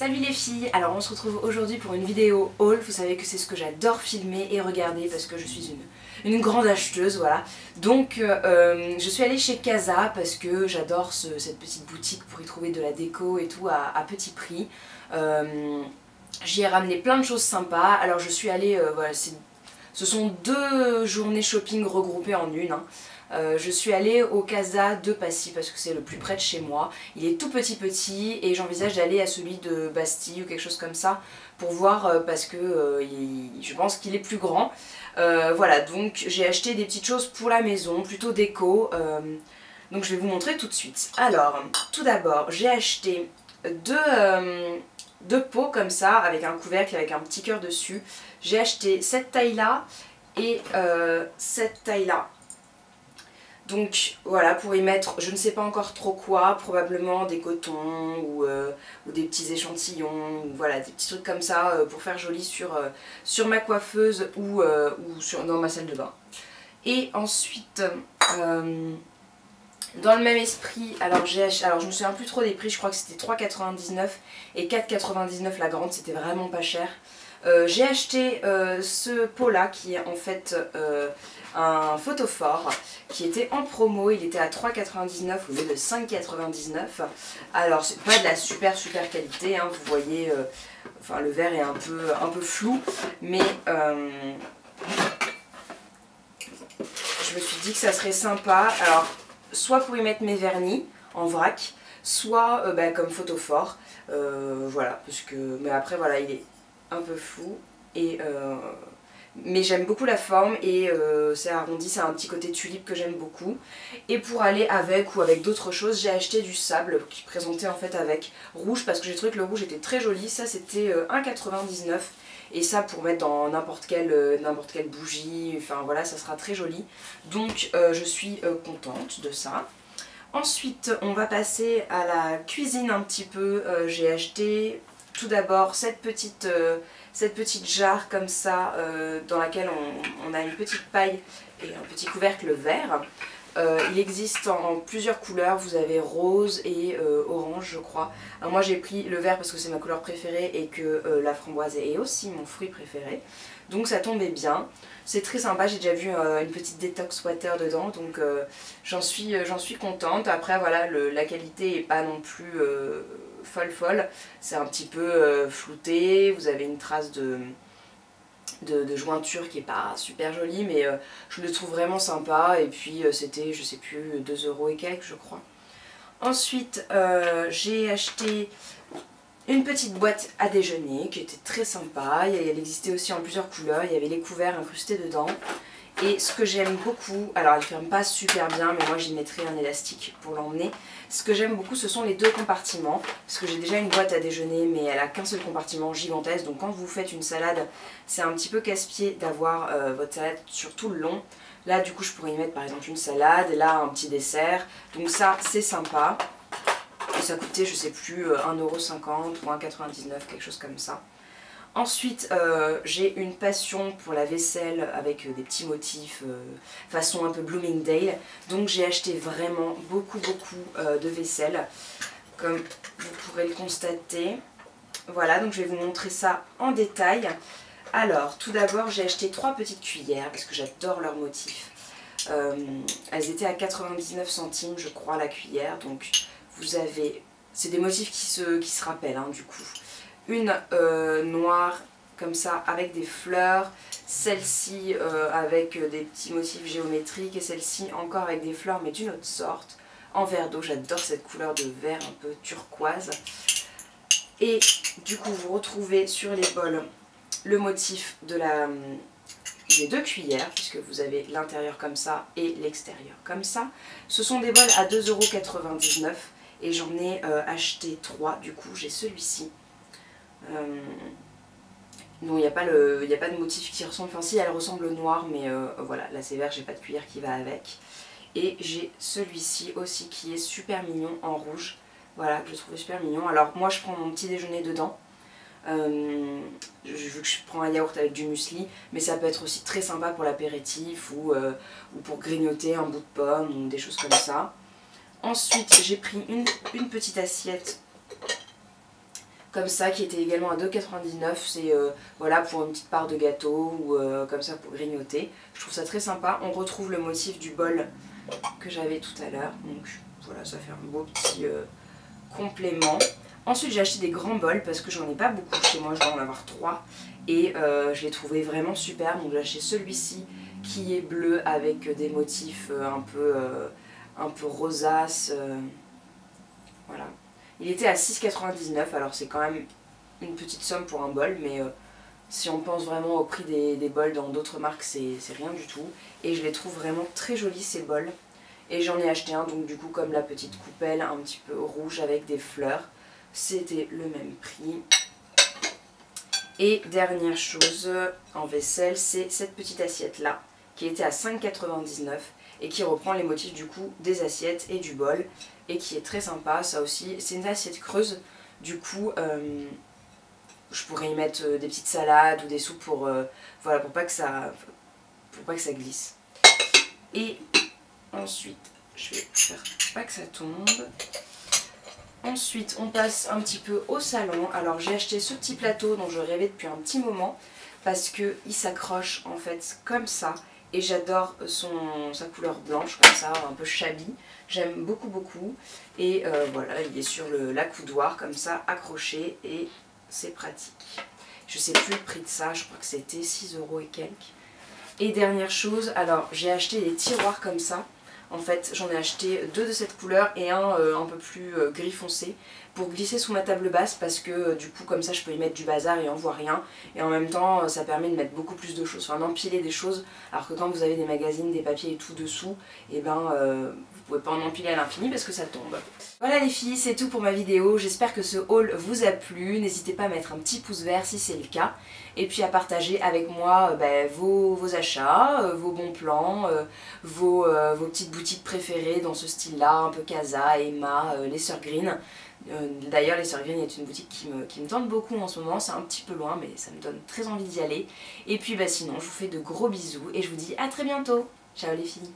Salut les filles, alors on se retrouve aujourd'hui pour une vidéo haul. Vous savez que c'est ce que j'adore filmer et regarder parce que je suis une grande acheteuse, voilà. Donc je suis allée chez Casa parce que j'adore cette petite boutique pour y trouver de la déco et tout à petit prix. J'y ai ramené plein de choses sympas. Alors je suis allée, voilà, ce sont 2 journées shopping regroupées en une, hein. Je suis allée au Casa de Passy parce que c'est le plus près de chez moi. Il est tout petit et j'envisage d'aller à celui de Bastille ou quelque chose comme ça pour voir parce que je pense qu'il est plus grand. Voilà, donc j'ai acheté des petites choses pour la maison, plutôt déco. Donc je vais vous montrer tout de suite. Alors, tout d'abord, j'ai acheté deux pots comme ça avec un couvercle avec un petit cœur dessus. J'ai acheté cette taille là et cette taille là. Donc voilà, pour y mettre, je ne sais pas encore trop quoi, probablement des cotons ou des petits échantillons, voilà, des petits trucs comme ça pour faire joli sur ma coiffeuse ou dans ma salle de bain. Et ensuite, dans le même esprit, alors je me souviens plus trop des prix, je crois que c'était 3,99 et 4,99 la grande, c'était vraiment pas cher. J'ai acheté ce pot là qui est en fait un photophore qui était en promo, il était à 3,99 au lieu de 5,99. Alors c'est pas de la super qualité, hein, vous voyez, enfin le verre est un peu flou, mais je me suis dit que ça serait sympa, alors soit pour y mettre mes vernis en vrac, soit comme photophore, voilà, parce que, mais après voilà, il est un peu flou et mais j'aime beaucoup la forme et c'est arrondi, c'est un petit côté tulipe que j'aime beaucoup. Et pour aller avec ou avec d'autres choses, j'ai acheté du sable qui présentait en fait avec rouge parce que j'ai trouvé que le rouge était très joli. Ça c'était 1,99 et ça pour mettre dans n'importe quelle bougie, enfin voilà, ça sera très joli. Donc je suis contente de ça. Ensuite on va passer à la cuisine un petit peu. J'ai acheté tout d'abord cette petite jarre comme ça dans laquelle on a une petite paille et un petit couvercle vert. Il existe en plusieurs couleurs, vous avez rose et orange je crois. Alors moi j'ai pris le vert parce que c'est ma couleur préférée et que la framboise est aussi mon fruit préféré. Donc ça tombait bien, c'est très sympa, j'ai déjà vu une petite détox water dedans donc j'en suis contente. Après voilà, la qualité est pas non plus folle, c'est un petit peu flouté, vous avez une trace de jointure qui est pas super jolie mais je le trouve vraiment sympa et puis c'était je sais plus 2 € et quelques je crois. Ensuite j'ai acheté une petite boîte à déjeuner qui était très sympa, elle existait aussi en plusieurs couleurs, il y avait les couverts incrustés dedans. Et ce que j'aime beaucoup, alors elle ferme pas super bien mais moi j'y mettrai un élastique pour l'emmener. Ce que j'aime beaucoup ce sont les 2 compartiments, parce que j'ai déjà une boîte à déjeuner mais elle a qu'un seul compartiment gigantesque, donc quand vous faites une salade c'est un petit peu casse-pied d'avoir votre salade sur tout le long. Là du coup je pourrais y mettre par exemple une salade, là un petit dessert, donc ça c'est sympa. Et ça coûtait je sais plus 1,50 € ou 1,99 €, quelque chose comme ça. Ensuite, j'ai une passion pour la vaisselle avec des petits motifs façon un peu Bloomingdale. Donc j'ai acheté vraiment beaucoup de vaisselle, comme vous pourrez le constater. Voilà, donc je vais vous montrer ça en détail. Alors, tout d'abord, j'ai acheté 3 petites cuillères parce que j'adore leurs motifs. Elles étaient à 99 centimes, je crois, la cuillère. Donc vous avez... C'est des motifs qui se rappellent, hein, du coup. Une noire comme ça avec des fleurs, celle-ci avec des petits motifs géométriques et celle-ci encore avec des fleurs mais d'une autre sorte, en verre d'eau. J'adore cette couleur de vert un peu turquoise. Et du coup vous retrouvez sur les bols le motif des 2 cuillères puisque vous avez l'intérieur comme ça et l'extérieur comme ça. Ce sont des bols à 2,99 € et j'en ai acheté 3, du coup j'ai celui-ci. Non, il n'y a pas de motif qui ressemble, enfin si elle ressemble au noir mais voilà, là c'est vert, j'ai pas de cuillère qui va avec. Et j'ai celui-ci aussi qui est super mignon en rouge, voilà, que je trouve super mignon. Alors moi je prends mon petit déjeuner dedans, vu que je prends un yaourt avec du muesli, mais ça peut être aussi très sympa pour l'apéritif ou pour grignoter un bout de pomme ou des choses comme ça. Ensuite j'ai pris une petite assiette comme ça qui était également à 2,99 €. C'est voilà, pour une petite part de gâteau ou comme ça pour grignoter. Je trouve ça très sympa. On retrouve le motif du bol que j'avais tout à l'heure. Donc voilà, ça fait un beau petit complément. Ensuite j'ai acheté des grands bols parce que j'en ai pas beaucoup chez moi, je dois en avoir 3. Et je l'ai trouvé vraiment super. Donc j'ai acheté celui-ci qui est bleu avec des motifs un peu rosaces. Voilà. Il était à 6,99 €, alors c'est quand même une petite somme pour un bol, mais si on pense vraiment au prix des bols dans d'autres marques, c'est rien du tout. Et je les trouve vraiment très jolis ces bols. Et j'en ai acheté un, donc du coup comme la petite coupelle, un petit peu rouge avec des fleurs. C'était le même prix. Et dernière chose en vaisselle, c'est cette petite assiette là, qui était à 5,99 € et qui reprend les motifs du coup des assiettes et du bol. Et qui est très sympa, ça aussi. C'est une assiette creuse, du coup je pourrais y mettre des petites salades ou des soupes pour, voilà, pour pas que ça glisse. Et ensuite, je vais faire pas que ça tombe. Ensuite, on passe un petit peu au salon. Alors j'ai acheté ce petit plateau dont je rêvais depuis un petit moment parce qu'il s'accroche en fait comme ça. Et j'adore sa couleur blanche comme ça, un peu shabby. J'aime beaucoup beaucoup. Et voilà, il est sur l'accoudoir comme ça, accroché, et c'est pratique. Je sais plus le prix de ça, je crois que c'était 6 € et quelques. Et dernière chose, alors j'ai acheté des tiroirs comme ça. En fait, j'en ai acheté 2 de cette couleur et un peu plus gris foncé pour glisser sous ma table basse parce que du coup comme ça je peux y mettre du bazar et on voit rien. Et en même temps ça permet de mettre beaucoup plus de choses, enfin d'empiler des choses, alors que quand vous avez des magazines, des papiers et tout dessous, et ben vous pouvez pas en empiler à l'infini parce que ça tombe. Voilà les filles, c'est tout pour ma vidéo. J'espère que ce haul vous a plu. N'hésitez pas à mettre un petit pouce vert si c'est le cas. Et puis à partager avec moi vos achats, vos bons plans, vos petites boutiques préférées dans ce style-là, un peu Casa, Emma, les Sœurs Green. D'ailleurs les Sœurs Green est une boutique qui me tente beaucoup en ce moment. C'est un petit peu loin mais ça me donne très envie d'y aller. Et puis sinon je vous fais de gros bisous et je vous dis à très bientôt. Ciao les filles.